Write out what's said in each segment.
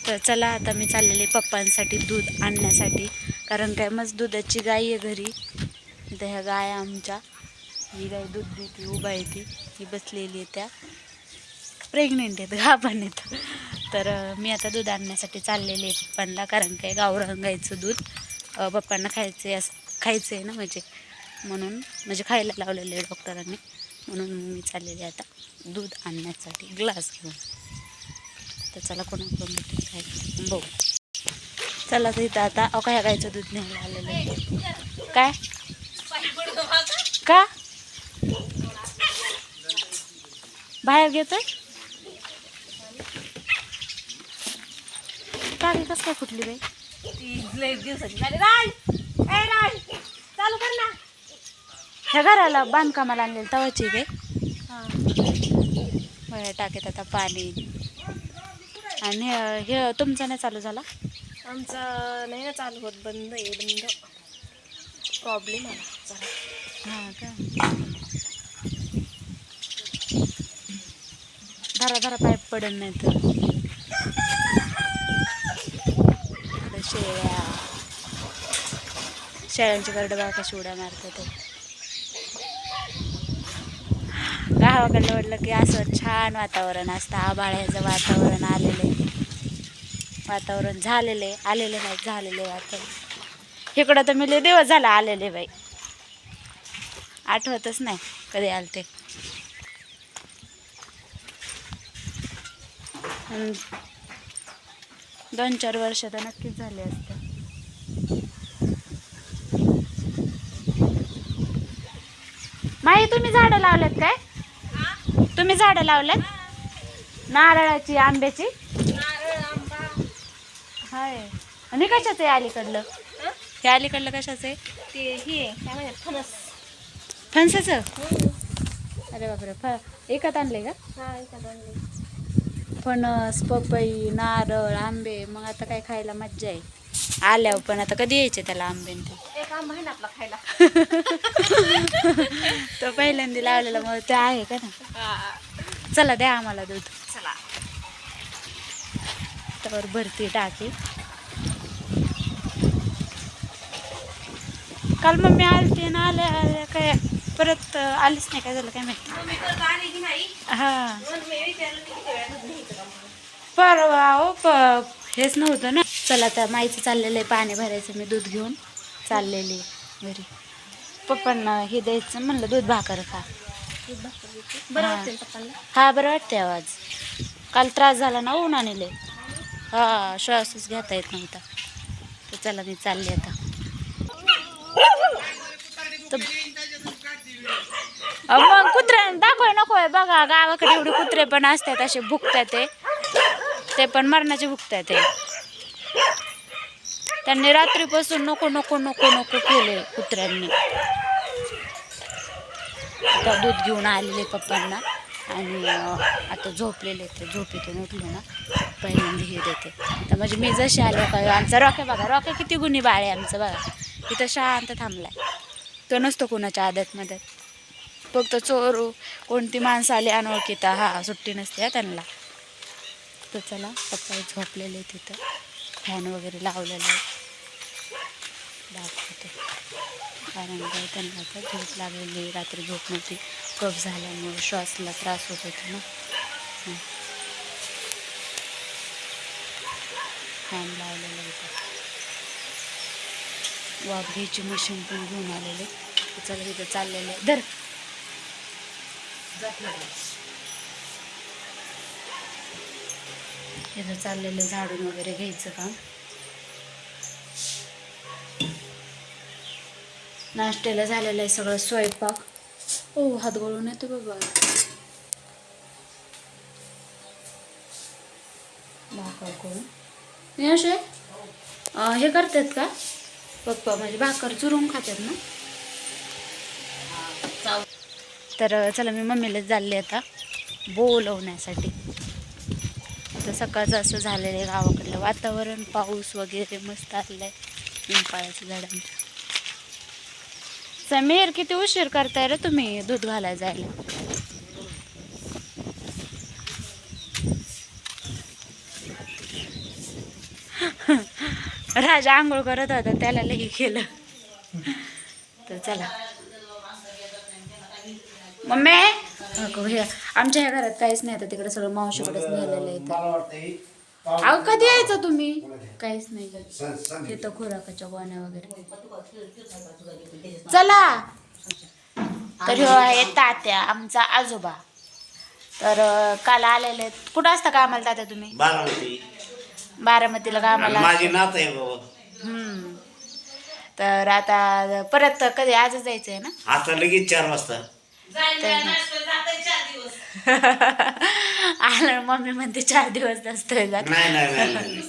तर चला आता मी चाललेले पप्पांसाठी दूध आणण्यासाठी, कारण काय मस्त दुधाची गाय आहे घरी. इथं ह्या गाय आमच्या, ही गाय दूध देते, उभा येते, ही बसलेली आहे, त्या प्रेग्नेंट आहेत, गाभण आहेत. तर मी आता दूध आणण्यासाठी चाललेले आहे पप्पांना, कारण काय गावरान गाईचं दूध पप्पांना खायचं आहे ना, म्हणजे खायला लावलेलं आहे डॉक्टरांनी, म्हणून मी चाललेले आता दूध आणण्यासाठी ग्लास घेऊन. तर चला कोणाकडून काय बघू. चला तर इथं आता ह्या गाईचं दूध न्यायला आलेलं आहे. काय का बाहेर घेतोय टाकी कसं काय फुटली बाई? दिवसाची झाली. राय चालू कर ना. ह्या घराला बांधकामाला आणलेलं तवाची काय? बघा टाकीत आता पाणी. आणि हे तुमचा नाही चालू झाला? आमचा नाही ना चालू होत, बंद आहे, बंद. प्रॉब्लेम आला जरा. हां का? धरा पाईप पडत नाही तर. शेळ्यांची करडं बघा कशी उड्या मारतात. गावाकडलं म्हटलं की असं छान वातावरण असतं, आभाळाचं वातावरण वातावरण झालेले वातावरण. इकडं तर मी लय दिवस झाला आलेले बाई, आठवतच नाही कधी आलते. 2-4 वर्ष तर नक्कीच झाले असते. माई तुम्ही झाडं लावलेत काय? तुम्ही झाडं लावलेत नारळाची, आंब्याची? हाय. आणि कशाचं आहे अलीकडलं? हे अलीकडलं कशाचं आहे? ते हे काय म्हणतात, फणस. फणसाचं? अरे बापरे, एकात आणले का? हा, एखादं आणलंय. फणस, पपई, नारळ, आंबे. मग आता काय खायला मज्जा आहे आल्यावर. पण आता कधी यायचे त्याला आंबे? एक आंबा आहे ना आपला खायला. तो पहिल्यांदा लावलेला, मग ते आहे का ना. चला द्या आम्हाला दूध. चला तर भरती टाकी. काल मम्मी आलती ना, आल्या काय परत आलीच नाही, काय झालं काय माहिती. हा परवा हेच नव्हतं ना. चला तर माईचं चाललेलं आहे पाणी भरायचं, मी दूध घेऊन चाललेली घरी. पप्पांना हे द्यायचं म्हणलं, दूध भाकर खा. बरं वाटतं पप्पांना? हा बरं वाटते आवाज. काल त्रास झाला ना उन्हाने लय. हा, श्वासच घेता येत नव्हता. तर चला मी चालली आता. मग कुत्रे दाखवाय नकोय बघा, गावाकडे एवढे कुत्रे पण असतात असे भुकतात, ते पण मरणाचे भुकतात. त्यांनी रात्रीपासून नको नको नको नको केले कुत्र्यांनी. आता दूध घेऊन आलेले पप्पांना, आणि आता झोपलेले, ते झोपेतून उठले ना पहिल्यांदा हे देते. तर म्हणजे मी जशी आले का, आमचा रॉके बघा, रॉके किती गुणी बाळ आहे आमचं बघा. इथं शांत थांबलाय, तो नसतो कोणाच्या आदतमध्ये. फक्त चोरू कोणती माणसं आली अनोळखीता, हा सुट्टी नसते त्यांना. तर चला पप्पा झोपलेले तिथं, फॅन वगैरे लावलेलं आहे, दाखवते. कारण काय त्यांना आता झोप लागलेली, रात्री झोप नव्हती, कफ झाल्यामुळे श्वासला त्रास होत होता ना. फॅन लावलेलं होतं. वाफ घ्यायची मशीन पण घेऊन आलेले. चला इथं चाललेलं आहे, धर इथं चाललेलं झाडून वगैरे घ्यायचं काम. नाश्त्याला झालेलं आहे सगळं स्वयंपाक. ओ हात गळून येतो बाबा. भाकर करून मी असे हे करतात का पप्पा, म्हणजे भाकर चुरून खातात ना. तर चला मी मम्मीला चालले आता बोलवण्यासाठी. तर सकाळचं असं झालेलं आहे गावाकडलं वातावरण, पाऊस वगैरे मस्त आलेलं आहे, पिंपळाच्या झाडांच्या. समीर किती उशीर करताय रे तुम्ही दूध घालायला जायला? राजा आंघोळ करत होता त्याला लई केलं. तर चला मम्मी आमच्या ह्या घरात काहीच नाही आता तिकडे सगळं मावशीकडेच नेलेलं आहे. अहो कधी यायचं तुम्ही? काहीच नाही तिथं खुराकाच्या गोण्या वगैरे. चला तर ह्यो आहे तात्या आमचा आजोबा. तर काल आलेले आहेत. कुठं असता कामाला तात्या तुम्ही? बारामतीला कामाला. माझी नात आहे बाबा. तर आता परत कधी आजच जायचं आहे ना? आता लगेच 4 वाजता. आलं मम्मी म्हणते 4 दिवस नसतोय जात. नाही नाही नाही नाही.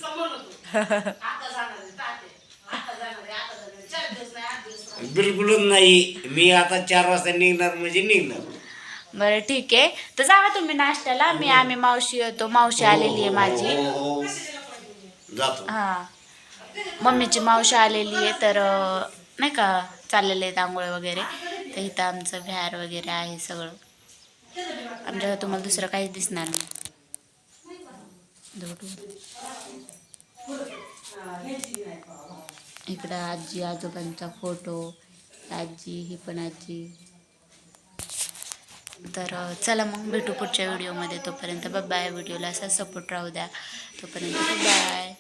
बिलकुलच नाही. मी आता 4 वाजता निघणार म्हणजे निघणार. बरं ठीक आहे तर जावा तुम्ही नाश्त्याला. आम्ही मावशी येतो. मावशी आलेली आहे माझी. हो, जातो. हा मम्मीची मावशी आलेली आहे तर नाही का चाललेले आहेत आंघोळ वगैरे. तर इथं आमचं व्यार वगैरे आहे सगळं. आमच्या तुम्हाला दुसरं काहीच दिसणार नाही. इकडं आजी आजोबांचा फोटो. आजी ही पण आजी. तर चला मग भेटू पुढच्या व्हिडिओमध्ये. तोपर्यंत बाय. व्हिडिओला असा सपोर्ट राहू द्या. तोपर्यंत बाय.